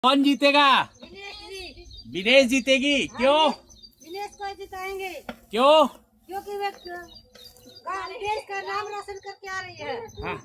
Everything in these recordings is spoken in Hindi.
कौन जीतेगा? विनेश जीतेगी। क्यों? विनेश को जिताएंगे क्यों? क्योंकि वे देश का नाम रोशन करके आ रही है। हाँ।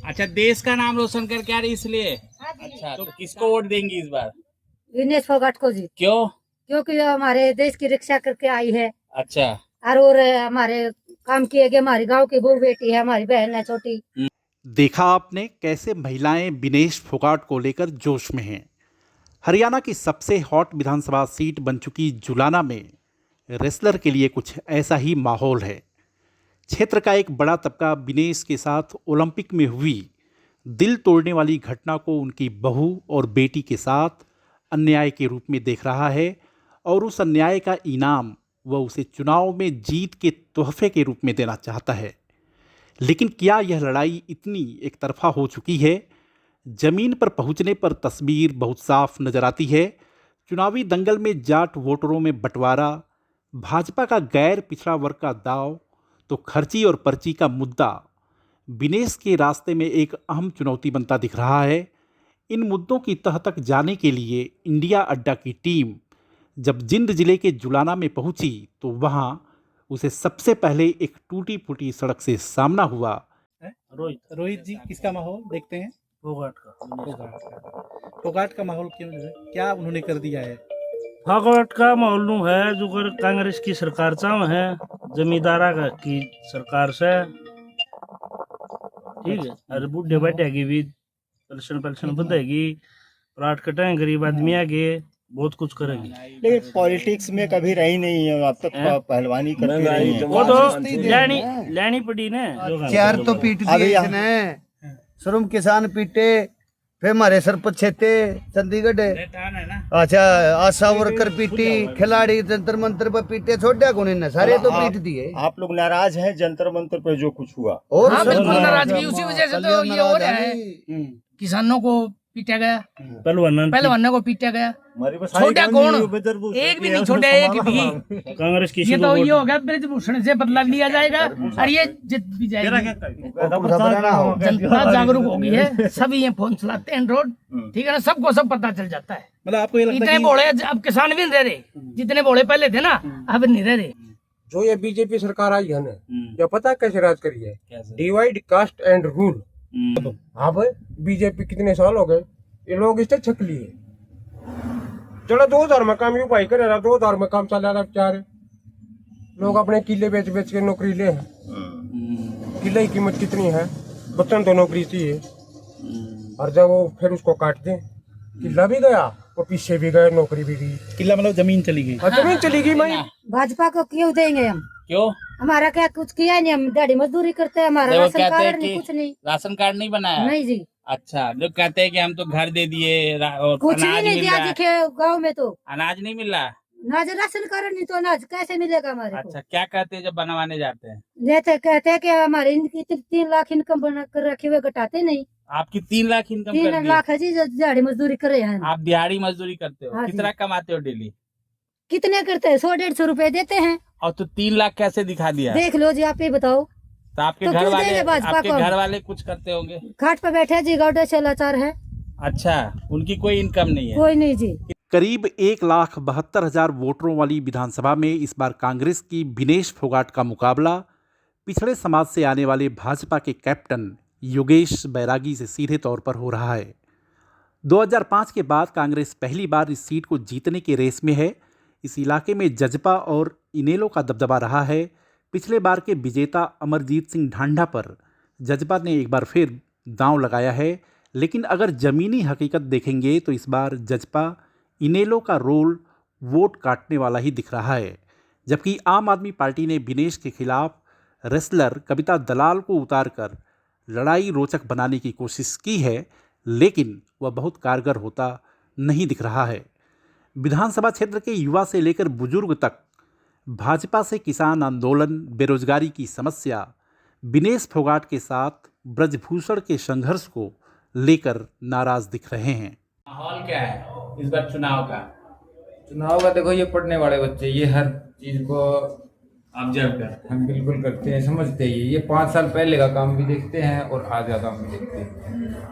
अच्छा, देश का नाम रोशन करके आ रही इसलिए। हाँ जी। अच्छा, तो किसको वोट देंगी इस बार? विनेश फोगाट को जी, क्यों? क्योंकि वो हमारे देश की रक्षा करके आई है अच्छा। और हमारे काम किए गए, हमारी गांव की बहू बेटी है, हमारी बहन है छोटी। देखा आपने कैसे महिलाएं विनेश फोगाट को लेकर जोश में हैं। हरियाणा की सबसे हॉट विधानसभा सीट बन चुकी जुलाना में रेसलर के लिए कुछ ऐसा ही माहौल है। क्षेत्र का एक बड़ा तबका विनेश के साथ ओलंपिक में हुई दिल तोड़ने वाली घटना को उनकी बहू और बेटी के साथ अन्याय के रूप में देख रहा है और उस अन्याय का इनाम वह उसे चुनाव में जीत के तोहफे के रूप में देना चाहता है। लेकिन क्या यह लड़ाई इतनी एक तरफा हो चुकी है? जमीन पर पहुंचने पर तस्वीर बहुत साफ नजर आती है। चुनावी दंगल में जाट वोटरों में बंटवारा, भाजपा का गैर पिछड़ा वर्ग का दाव, तो खर्ची और पर्ची का मुद्दा विनेश के रास्ते में एक अहम चुनौती बनता दिख रहा है। इन मुद्दों की तह तक जाने के लिए इंडिया अड्डा की टीम जब जिंद जिले के जुलाना में पहुंची तो वहां उसे सबसे पहले एक टूटी फूटी सड़क से सामना हुआ। रोहित जी, किसका माहौल देखते हैं? फोगाट का। फोगाट का माहौल क्यों है? क्या उन्होंने कर दिया है? फोगाट का माहौल नु है जो कर कांग्रेस की सरकार चाव है, जमींदारा की सरकार से ठीक है। अरे बुढ़े बैठेगी भी पेंशन बढ़ेगी, प्लाट कटेंगे, गरीब आदमी आगे बहुत कुछ करेगी। लेकिन पॉलिटिक्स में कभी रही नहीं है, अब तक पहलवानी करती रही है। वो तो लेनी पड़ी ना। चार तो पीट दिए इसने, श्रम किसान पीटे, फिर हमारे सरपंच छेते चंडीगढ़। अच्छा, आशा वर्कर पीटी, खिलाड़ी जंतर मंत्र पर पीटे, छोड़ा कौन इन्हें? सारे तो पीट दिए। आप लोग नाराज हैं जंतर मंतर पर जो कुछ हुआ? और हाँ, बिल्कुल नाराजगी उसी वजह से तो ये हो रहा है। किसानों को पीटा गया, पहलवानों को पीटा गया, छोटा कौन? एक भी नहीं छोटा, एक भी। कांग्रेस की ये तो ये हो गया ब्रजभूषण से बदला लिया जाएगा और ये जित भी जाएगी। जनता जागरूक हो गई है, सभी ये फोन चलाते हैं रोड, ठीक है ना, सबको सब पता चल जाता है। मतलब आपको ये लगता है इतने बोले अब किसान भी नहीं रह रहे, जितने बोले पहले थे ना अब नहीं रह रहे। जो ये बीजेपी सरकार आई है ना, क्या पता कैसे राज करी है? Divide caste and rule. हाँ भाई, बीजेपी कितने साल हो गए, ये लोग इससे छक लिए। चलो 2000 में काम यूं भाई करे रहा, 2000 में काम चला रहा बेचारे लोग अपने किले बेच बेच के नौकरी ले हैं। किले की कीमत कितनी है? बच्चन तो नौकरी चाहिए, और जब वो फिर उसको काट दें, किला भी गया वो पीछे भी गए, नौकरी भी गई। किला मतलब जमीन चली गई। जमीन चली गई। मैं भाजपा को क्यों देंगे हम? क्यों? हमारा क्या कुछ किया नहीं, हम दिहाड़ी मजदूरी करते हैं, हमारा वो राशन कहते हैं कार्ड नहीं, कि कुछ नहीं। राशन कार्ड नहीं बनाया? नहीं जी, अच्छा, जो कहते हैं कि हम तो घर दे दिए और कुछ भी अनाज नहीं मिल दिया रहा है। जी। गाँव में तो अनाज नहीं मिल रहा। अनाज, राशन कार्ड नहीं तो अनाज कैसे मिलेगा हमारे को? अच्छा, क्या कहते हैं जब बनवाने जाते हैं? लेते कहते हैं कि हमारे इनकी 3 लाख इनकम बना कर रखे हुए, घटाते नहीं। आपकी 3 लाख इनकम 3 लाख है जी, जो दिहाड़ी मजदूरी कर रहे हैं। आप दिहाड़ी मजदूरी करते हो? हाँ जी। कितना कमाते हो डेली? कितने करते हैं? 100-150 रुपए देते हैं। और तो 3 लाख कैसे दिखा दिया? देख लो जी, आप ही बताओ। तो आपके तो घर क्यों वाले, देंगे भाजपा आपके को? घर वाले कुछ करते होंगे? घाट पे बैठे जी, गौडा चलाचार है। अच्छा, उनकी कोई इनकम नहीं है? कोई नहीं जी। करीब 1,72,000 वोटरों वाली विधानसभा में इस बार कांग्रेस की विनेश फोगाट का मुकाबला पिछड़े समाज से आने वाले भाजपा के कैप्टन योगेश बैरागी से सीधे तौर पर हो रहा है। 2005 के बाद कांग्रेस पहली बार इस सीट को जीतने की रेस में है। इस इलाके में जजपा और इनेलो का दबदबा रहा है। पिछले बार के विजेता अमरजीत सिंह ढांढा पर जजपा ने एक बार फिर दांव लगाया है, लेकिन अगर ज़मीनी हकीकत देखेंगे तो इस बार जजपा इनेलो का रोल वोट काटने वाला ही दिख रहा है। जबकि आम आदमी पार्टी ने विनेश के खिलाफ रेसलर कविता दलाल को उतारकर लड़ाई रोचक बनाने की कोशिश की है, लेकिन वह बहुत कारगर होता नहीं दिख रहा है। विधानसभा क्षेत्र के युवा से लेकर बुजुर्ग तक भाजपा से किसान आंदोलन, बेरोजगारी की समस्या, विनेश फोगाट के साथ ब्रजभूषण के संघर्ष को लेकर नाराज दिख रहे हैं। माहौल क्या है इस बार चुनाव का? चुनाव का देखो, ये पढ़ने वाले बच्चे ये हर चीज को ऑब्जर्व करते हम बिल्कुल करते हैं, समझते ही ये 5 साल पहले का काम भी देखते हैं और आज का काम भी देखते हैं।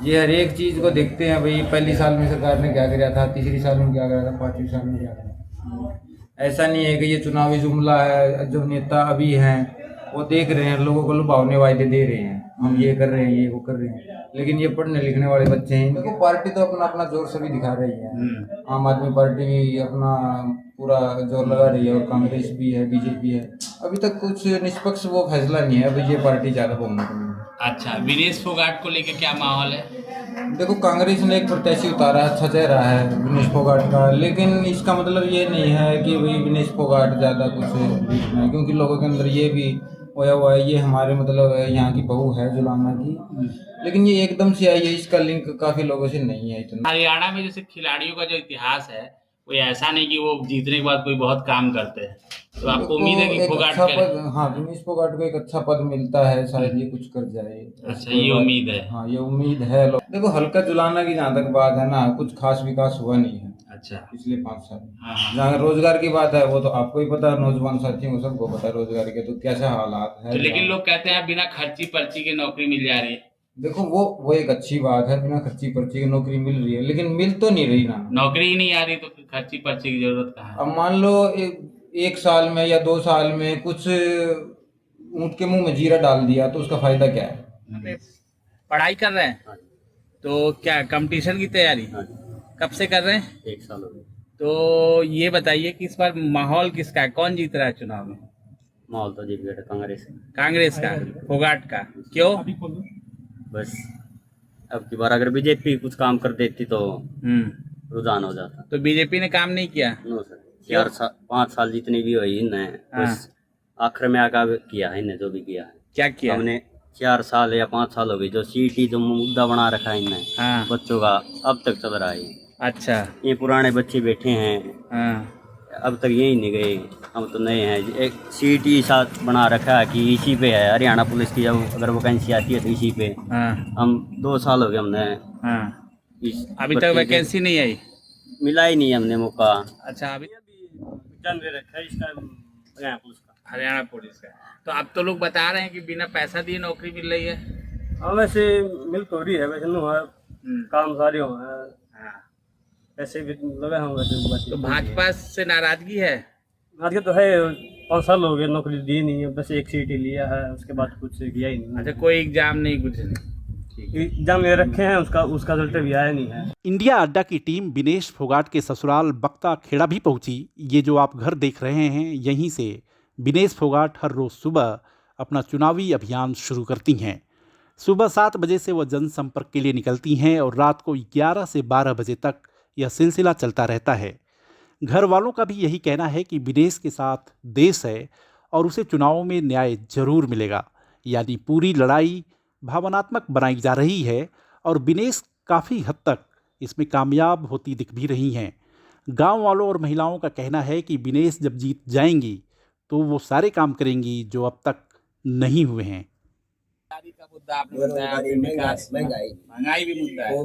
ये हर एक चीज़ को देखते हैं भाई, पहली साल में सरकार ने क्या किया था, तीसरी साल में क्या किया था, 5वीं साल में क्या किया। ऐसा नहीं है कि ये चुनावी जुमला है, जो नेता अभी हैं वो देख रहे हैं, लोगों को लुभावने वायदे दे रहे हैं, हम ये कर रहे हैं, ये वो कर रहे हैं, लेकिन ये पढ़ने लिखने वाले बच्चे हैं। देखो पार्टी तो अपना अपना जोर सभी दिखा रही है। आम आदमी पार्टी भी अपना पूरा जोर लगा रही है और कांग्रेस भी है, बीजेपी है। अभी तक कुछ निष्पक्ष वो फैसला नहीं है, अभी ये पार्टी ज़्यादा बहुमत में है। अच्छा, विनेश फोगाट को लेकर क्या माहौल है? देखो कांग्रेस ने एक प्रत्याशी उतारा, अच्छा चेहरा है विनेश फोगाट का, लेकिन इसका मतलब ये नहीं है कि भाई विनेश फोगाट ज़्यादा कुछ है, क्योंकि लोगों के अंदर ये भी होया हुआ है, ये हमारे मतलब यहाँ की बहू है जुलाना की, लेकिन ये एकदम से आई है, इसका लिंक काफ़ी लोगों से नहीं है इतना। हरियाणा में जैसे खिलाड़ियों का जो इतिहास है, कोई ऐसा नहीं कि वो जीतने के बाद कोई बहुत काम करते हैं, तो आपको उम्मीद है कि फोगाट करें? हाँ, विनेश फोगाट को एक अच्छा पद मिलता है, शायद ये कुछ कर जाए। अच्छा, ये उम्मीद है। हाँ, ये उम्मीद है। देखो हल्का जुलाना की जहाँ तक बात है ना, कुछ खास विकास हुआ नहीं है अच्छा पिछले 5 साल। हाँ। जहाँ रोजगार की बात है वो तो आपको ही पता है, नौजवान साथियों को सबको पता है रोजगार के तो कैसा हालात है। तो लेकिन लोग कहते हैं बिना खर्ची पर्ची के नौकरी मिल जा रही है। देखो वो एक अच्छी बात है, बिना खर्ची पर्ची की नौकरी मिल रही है, लेकिन मिल तो नहीं रही ना, नौकरी ही नहीं आ रही, तो फिर खर्ची पर्ची की जरूरत कहाँ है? अब मान लो 1 साल में या 2 साल में कुछ ऊँट के मुंह में जीरा डाल दिया तो उसका फायदा क्या है? पढ़ाई कर रहे हैं तो क्या कंपटीशन की तैयारी कब से कर रहे हैं? 1 साल हो गया। तो ये बताइए कि इस बार माहौल किसका है, कौन जीत रहा है चुनाव में? माहौल तो जीत गया था कांग्रेस का, फोगाट का, क्यों? बस अब की बार अगर बीजेपी कुछ काम कर देती तो रुझान हो जाता। तो बीजेपी ने काम नहीं किया? नो सर, 5 साल जितनी भी हुई इनने बस आखिर में आकर किया है, इन्हें जो भी किया है। क्या किया हमने 4 साल या 5 साल हो गई जो सीटी जो मुद्दा बना रखा है इनने बच्चों का, अब तक चल रहा है। अच्छा, ये पुराने बच्चे बैठे हैं, अब तक यही नहीं गए, हम तो नए हैं। एक सीटी साथ बना रखा है कि इसी पे है, हरियाणा पुलिस की जब अगर वैकेंसी आती है तो इसी पे। हम 2 साल हो गए हमने अभी तक वैकेंसी नहीं आई, मिला ही नहीं हमने मौका। अच्छा, अभी रखा है इसका हरियाणा पुलिस का। तो अब तो लोग बता रहे हैं कि बिना पैसा दिए नौकरी मिल रही है। हाँ वैसे मिल तो रही है, वैसे नो है काम सारे हो है, ऐसे भी लगे हम वैसे। तो भाजपा से नाराजगी है? नाराजगी तो है, 5 साल हो गए नौकरी दी नहीं है, बस एक सीट ही लिया है, उसके बाद कुछ किया ही नहीं। अच्छा, कोई एग्जाम नहीं, कुछ नहीं? एग्जाम ले रखे हैं, उसका रिजल्ट भी आया नहीं है। इंडिया अड्डा की टीम विनेश फोगाट के ससुराल बख्ता खेड़ा भी पहुंची। ये जो आप घर देख रहे हैं, यहीं से विनेश फोगाट हर रोज़ सुबह अपना चुनावी अभियान शुरू करती हैं। सुबह 7 बजे से वह जनसंपर्क के लिए निकलती हैं और रात को 11 से 12 बजे तक यह सिलसिला चलता रहता है। घर वालों का भी यही कहना है कि विनेश के साथ देश है और उसे चुनाव में न्याय जरूर मिलेगा। यानी पूरी लड़ाई भावनात्मक बनाई जा रही है और विनेश काफ़ी हद तक इसमें कामयाब होती दिख भी रही हैं। गांव वालों और महिलाओं का कहना है कि विनेश जब जीत जाएंगी तो वो सारे काम करेंगी जो अब तक नहीं हुए हैं। का मुद्दा आपने बताया, महंगाई भी मुद्दा है।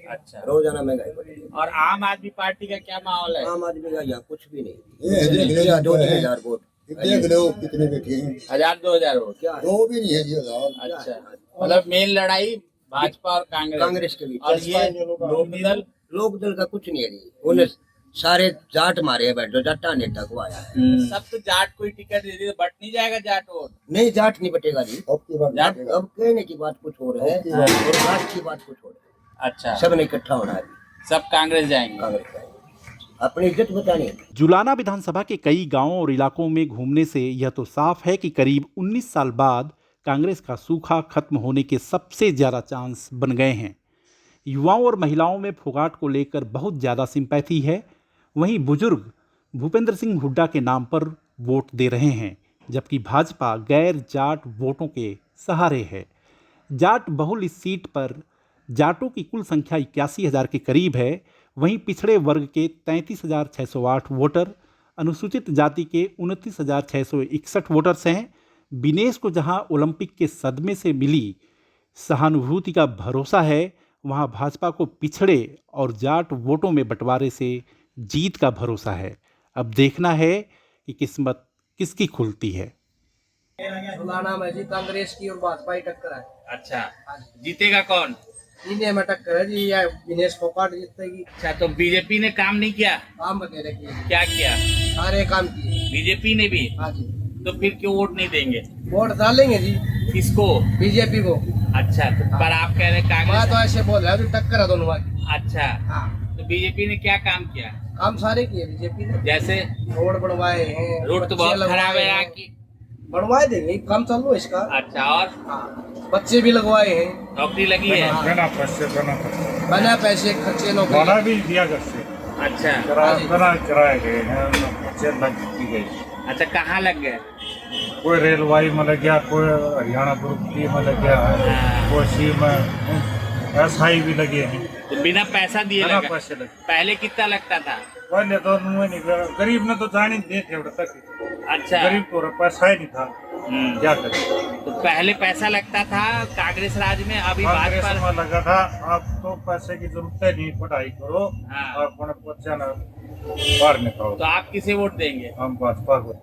अच्छा, रोजाना महंगाई बढ़ रही है। और आम आदमी पार्टी का क्या माहौल है? आम आदमी का यहाँ कुछ भी नहीं, 2-3 वोट देख लो कितने बैठे हैं, 1000-2000 वोट? क्या दो भी नहीं है जी। अच्छा, मतलब मेन लड़ाई भाजपा और कांग्रेस के बीच। और ये लोक दल का कुछ नहीं है जी, उन्हें सारे जाट मारे हैं, बैठो जाटा नेता को आया है। सब तो जाट को ही टिकट दे दी, बट नहीं जाएगा जाट वोट? नहीं, जाट नहीं बटेगा जी, जाट अब कहने की बात कुछ हो रहा है और बात की बात कुछ हो रही है। अच्छा, सब ने इकट्ठा होना है, सब कांग्रेस जाएंगे? कांग्रेस जाएंगे, अपनी इज्जत बचानी है। जुलाना विधानसभा के कई गांवों और इलाकों में घूमने से यह तो साफ है कि करीब 19 साल बाद कांग्रेस का सूखा खत्म होने के सबसे ज़्यादा चांस बन गए हैं। युवाओं और महिलाओं में फोगाट को लेकर बहुत ज़्यादा सिंपैथी है। वहीं बुजुर्ग भूपेंद्र सिंह हुड्डा के नाम पर वोट दे रहे हैं, जबकि भाजपा गैर जाट वोटों के सहारे है। जाट बहुल इस सीट पर जाटों की कुल संख्या 81,000 के करीब है। वहीं पिछड़े वर्ग के 33,608 वोटर, अनुसूचित जाति के 29,661 वोटर्स हैं। विनेश को जहां ओलंपिक के सदमे से मिली सहानुभूति का भरोसा है, वहां भाजपा को पिछड़े और जाट वोटों में बंटवारे से जीत का भरोसा है। अब देखना है कि किस्मत किसकी खुलती है। नाम है जी, कांग्रेस की और भाजपा की टक्कर है। अच्छा, जीतेगा कौन? इंडिया में टक्कर है जी, या विनेश फोगाट जीतेगी। अच्छा, तो बीजेपी ने काम नहीं किया? काम बतेरे किए, क्या किया? सारे काम किए बीजेपी ने भी? हाँ जी। तो फिर क्यों वोट नहीं देंगे? वोट डालेंगे जी। किसको? बीजेपी को। अच्छा, तो पर आप कह रहे मैं कांग्रेस। तो ऐसे बोल रहा हूँ, टक्कर है दोनों की। अच्छा, हाँ, तो बीजेपी ने क्या काम किया? काम सारे किए बीजेपी ने। जैसे रोड बनवाए हैं, रोड तो बच्चे बहुत खराब लगवाए है यहाँ हैं। की। बनवाए देंगे, काम चालू है इसका। अच्छा, और हाँ, बच्चे भी लगवाए हैं। नौकरी लगी है? बिना पैसे बिना पैसे खर्चे नौकरी भी दिया घर से। अच्छा, बिना किराए गए हैं, बच्चे लग दी गई। अच्छा, कहाँ लग गए? कोई रेलवाई में लग गया, कोई हरियाणा ग्रुप डी में लग गया, कोई सी में एसआई भी लगे हैं। तो बिना पैसा दिए बिना लगा? पैसे लगे। पहले कितना लगता था? पहले तो नहीं, गरीब ने तो जाने नहीं थे तक। अच्छा, गरीब को पैसा ही नहीं था, क्या करे। तो पहले पैसा लगता था कांग्रेस राज में, अभी कांग्रेस भाजपा। में लगा था, अब तो पैसे की जरूरत नहीं, पढ़ाई करो, हाँ। अपने बच्चा ना बाहर निकालो। तो आप किसे वोट देंगे? हम भाजपा को।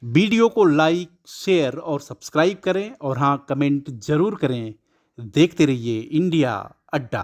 वीडियो को लाइक, शेयर और सब्सक्राइब करें और हाँ, कमेंट जरूर करें। देखते रहिए इंडिया अड्डा।